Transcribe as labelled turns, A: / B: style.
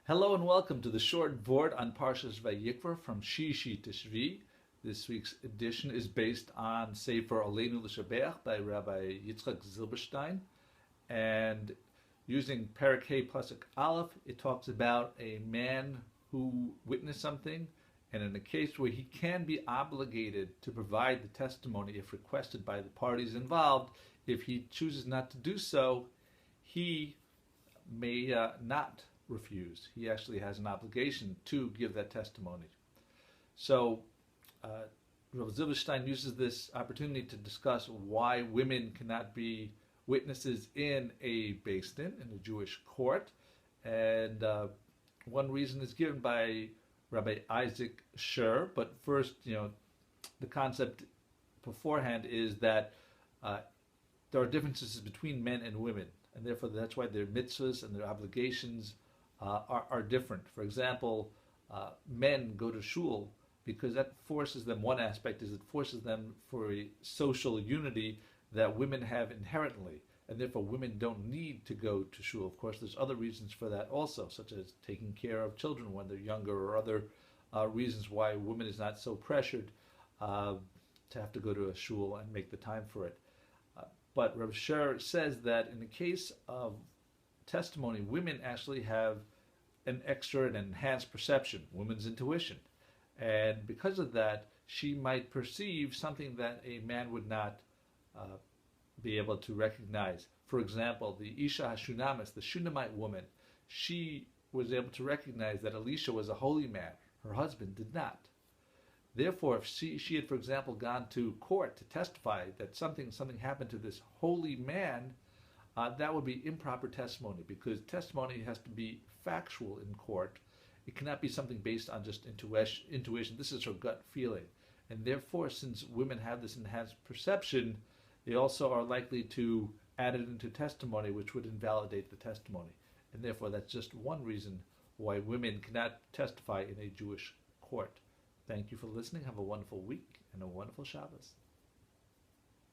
A: Hello and welcome to the short Vort on Parshas Vayikra from Shishi to Shvi. This week's edition is based on Sefer Aleinu by Rabbi Yitzchak Zilberstein, and using Parakeh Pasuk Aleph, it talks about a man who witnessed something, and in a case where he can be obligated to provide the testimony if requested by the parties involved. If he chooses not to do so, he may not refuse. He actually has an obligation to give that testimony. So Rabbi Zilberstein uses this opportunity to discuss why women cannot be witnesses in a Beis Din, in a Jewish court. And one reason is given by Rabbi Isaac Sher. But first, the concept beforehand is that there are differences between men and women, and therefore that's why their mitzvahs and their obligations are different. For example, men go to shul because that forces them, one aspect is it forces them for a social unity that women have inherently, and therefore women don't need to go to shul. Of course, there's other reasons for that also, such as taking care of children when they're younger, or other reasons why a woman is not so pressured to have to go to a shul and make the time for it. But Rav Sher says that in the case of testimony, women actually have an extra and enhanced perception, women's intuition. And because of that, she might perceive something that a man would not be able to recognize. For example, the Isha Hashunamis, the Shunammite woman, she was able to recognize that Elisha was a holy man. Her husband did not. Therefore, if she had, for example, gone to court to testify that something happened to this holy man, that would be improper testimony, because testimony has to be factual in court. It cannot be something based on just intuition. This is her gut feeling. And therefore, since women have this enhanced perception, they also are likely to add it into testimony, which would invalidate the testimony. And therefore, that's just one reason why women cannot testify in a Jewish court. Thank you for listening. Have a wonderful week and a wonderful Shabbos.